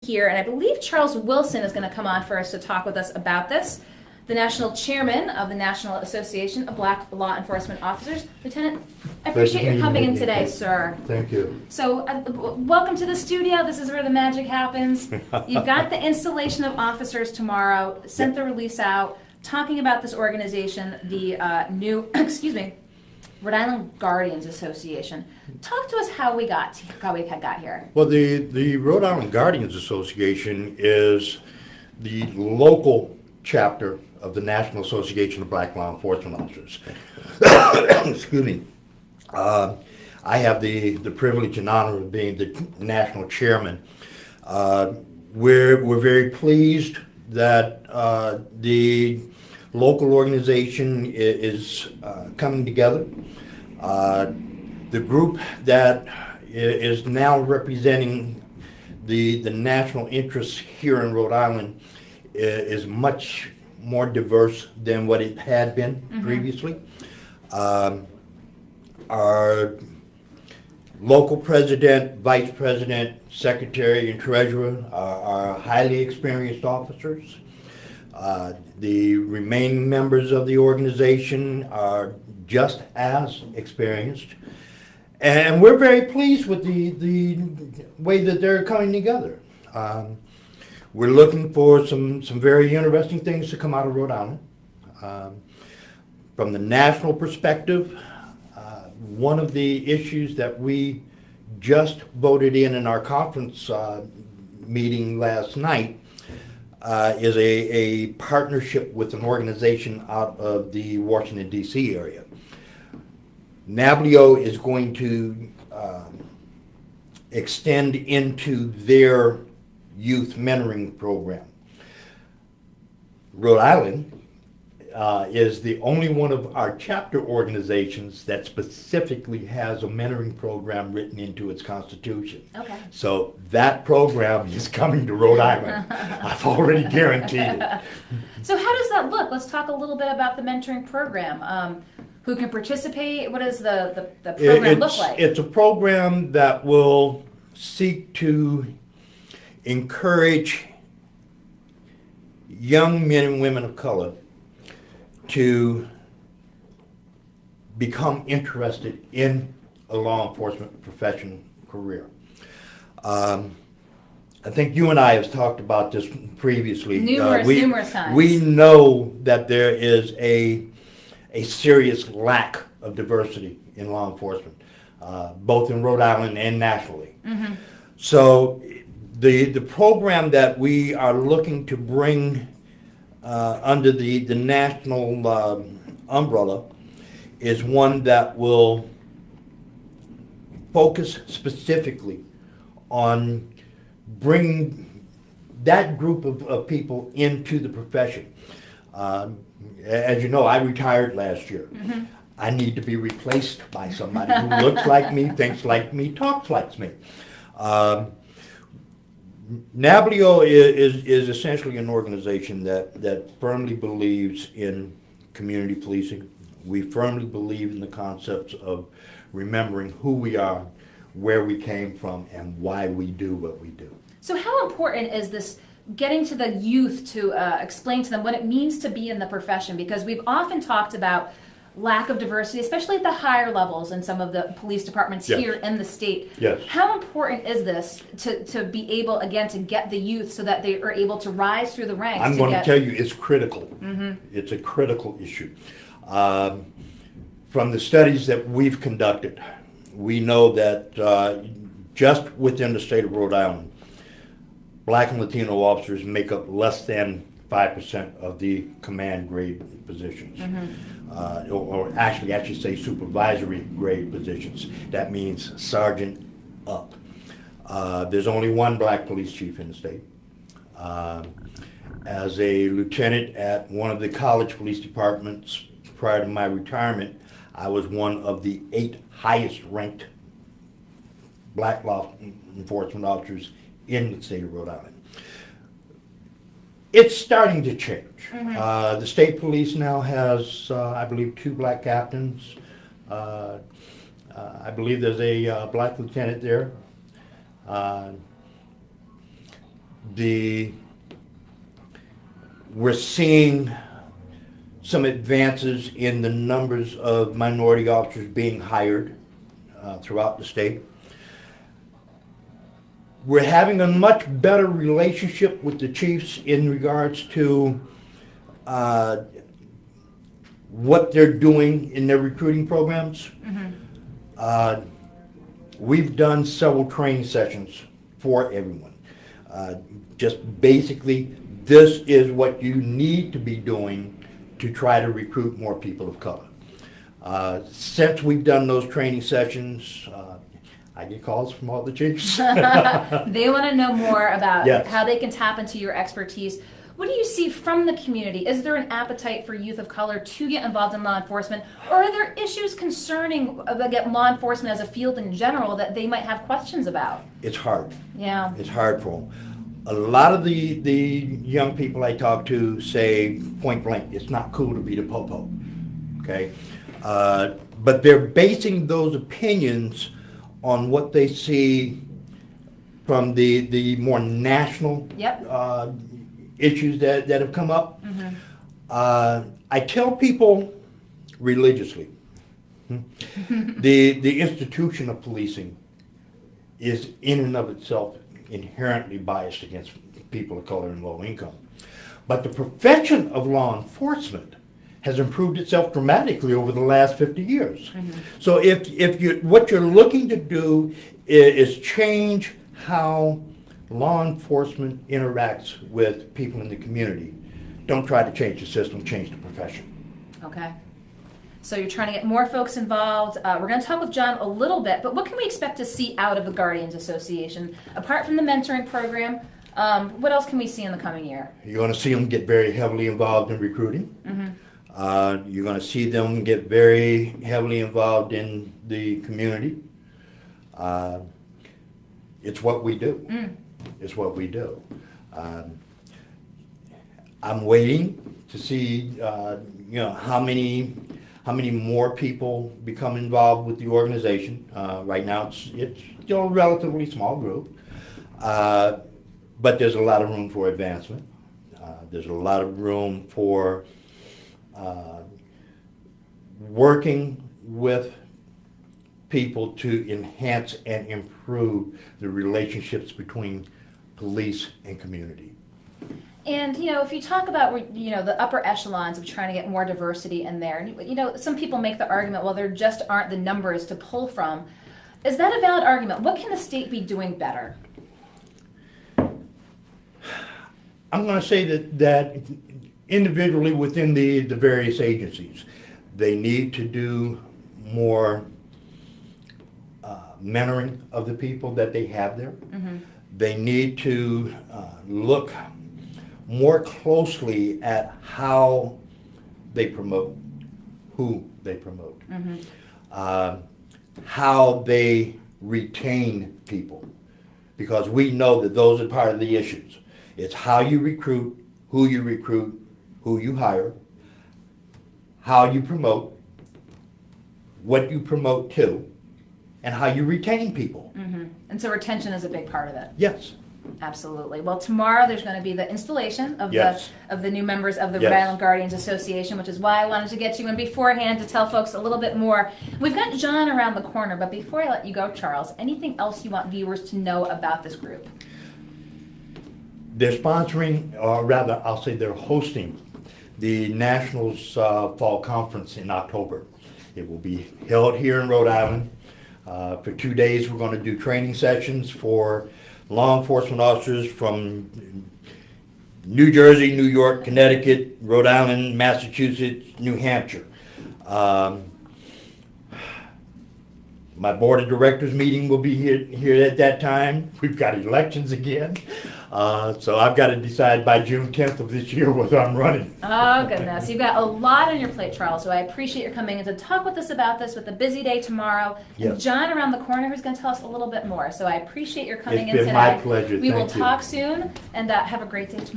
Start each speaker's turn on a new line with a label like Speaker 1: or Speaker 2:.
Speaker 1: here, and I believe Charles Wilson is going to come on for us to talk with us about this. The National Chairman of the National Association of Black Law Enforcement Officers. Lieutenant, I appreciate your coming in today, sir.
Speaker 2: Thank you.
Speaker 1: So, welcome to the studio. This is where the magic happens. You've got the installation of officers tomorrow, sent the release out, talking about this organization, the new, Rhode Island Guardians Association. Talk to us how we got here.
Speaker 2: Well, the Rhode Island Guardians Association is the local chapter of the National Association of Black Law Enforcement Officers. Excuse me. I have the privilege and honor of being the national chairman. We're very pleased that the local organization is coming together. The group that is now representing the national interests here in Rhode Island is much more diverse than what it had been previously. Our local president, vice president, secretary, and treasurer are highly experienced officers. The remaining members of the organization are just as experienced. And we're very pleased with the way that they're coming together. We're looking for some very interesting things to come out of Rhode Island. From the national perspective, one of the issues that we just voted in our conference meeting last night is a partnership with an organization out of the Washington, D.C. area. NABLEO is going to extend into their youth mentoring program. Rhode Island is the only one of our chapter organizations that specifically has a mentoring program written into its constitution.
Speaker 1: Okay.
Speaker 2: So that program is coming to Rhode Island. I've already guaranteed it.
Speaker 1: So how does that look? Let's talk a little bit about the mentoring program. Who can participate? What does the program look like?
Speaker 2: It's a program that will seek to encourage young men and women of color to become interested in a law enforcement professional career. I think you and I have talked about this previously.
Speaker 1: Numerous times.
Speaker 2: We know that there is a serious lack of diversity in law enforcement, both in Rhode Island and nationally. So the program that we are looking to bring under the national umbrella is one that will focus specifically on bringing that group of people into the profession. As you know, I retired last year. I need to be replaced by somebody who looks like me, thinks like me, talks like me. NABLEO is essentially an organization that firmly believes in community policing. We firmly believe in the concepts of remembering who we are, where we came from, and why we do what we do.
Speaker 1: So how important is this getting to the youth to explain to them what it means to be in the profession? Because we've often talked about lack of diversity, especially at the higher levels in some of the police departments here in the state.
Speaker 2: Yes.
Speaker 1: How important is this to be able, again, to get the youth so that they are able to rise through the ranks?
Speaker 2: I'm going to tell you, it's critical. It's a critical issue. From the studies that we've conducted, we know that just within the state of Rhode Island, Black and Latino officers make up less than 5% of the command grade positions, or actually I should say supervisory grade positions. That means sergeant up. There's only one black police chief in the state. As a lieutenant at one of the college police departments prior to my retirement, I was one of the 8 highest ranked black law enforcement officers in the state of Rhode Island. It's starting to change. The state police now has, I believe, 2 black captains. I believe there's a black lieutenant there. we're seeing some advances in the numbers of minority officers being hired throughout the state. We're having a much better relationship with the chiefs in regards to what they're doing in their recruiting programs. We've done several training sessions for everyone. Just basically, this is what you need to be doing to try to recruit more people of color. Since we've done those training sessions, I get calls from all the chiefs.
Speaker 1: They want to know more about
Speaker 2: Yes.
Speaker 1: how they can tap into your expertise. What do you see from the community? Is there an appetite for youth of color to get involved in law enforcement? Or are there issues concerning law enforcement as a field in general that they might have questions about?
Speaker 2: It's hard.
Speaker 1: Yeah.
Speaker 2: It's hard for them. A lot of the young people I talk to say point blank, it's not cool to be the popo. Okay? But they're basing those opinions on what they see from the more national
Speaker 1: Yep.
Speaker 2: issues that have come up. I tell people religiously, the institution of policing is in and of itself inherently biased against people of color and low income. But the profession of law enforcement has improved itself dramatically over the last 50 years. So if what you're looking to do is change how law enforcement interacts with people in the community, don't try to change the system, change the profession.
Speaker 1: Okay. So you're trying to get more folks involved. We're going to talk with John a little bit, but what can we expect to see out of the Guardians Association? Apart from the mentoring program, what else can we see in the coming year?
Speaker 2: You're going to see them get very heavily involved in recruiting. You're going to see them get very heavily involved in the community. It's what we do. It's what we do. I'm waiting to see, how many more people become involved with the organization. Right now, it's still a relatively small group, but there's a lot of room for advancement. There's a lot of room for working with people to enhance and improve the relationships between police and community.
Speaker 1: And, if you talk about, the upper echelons of trying to get more diversity in there, and, some people make the argument, well, there just aren't the numbers to pull from. Is that a valid argument? What can the state be doing better?
Speaker 2: I'm going to say that individually within the various agencies, they need to do more mentoring of the people that they have there. They need to look more closely at how they promote, who they promote, how they retain people, because we know that those are part of the issues. It's how you recruit, who you hire, how you promote, what you promote to, and how you retain people.
Speaker 1: And so retention is a big part of it.
Speaker 2: Yes.
Speaker 1: Absolutely. Well, tomorrow there's going to be the installation of
Speaker 2: Yes.
Speaker 1: the new members of the
Speaker 2: Yes.
Speaker 1: Rhode Island Guardians Association, which is why I wanted to get you in beforehand to tell folks a little bit more. We've got John around the corner, but before I let you go, Charles, anything else you want viewers to know about this group?
Speaker 2: They're sponsoring, or rather, I'll say they're hosting the Nationals Fall Conference in October. It will be held here in Rhode Island. For 2 days, we're going to do training sessions for law enforcement officers from New Jersey, New York, Connecticut, Rhode Island, Massachusetts, New Hampshire. My board of directors meeting will be here at that time. We've got elections again. So I've got to decide by June 10th of this year whether I'm running.
Speaker 1: Oh, goodness. You've got a lot on your plate, Charles, so I appreciate your coming in to talk with us about this with a busy day tomorrow.
Speaker 2: Yes.
Speaker 1: And John around the corner who's going to tell us a little bit more. So I appreciate your coming in
Speaker 2: It's
Speaker 1: today.
Speaker 2: been my pleasure.
Speaker 1: We will
Speaker 2: Thank you.
Speaker 1: talk soon, and have a great day tomorrow.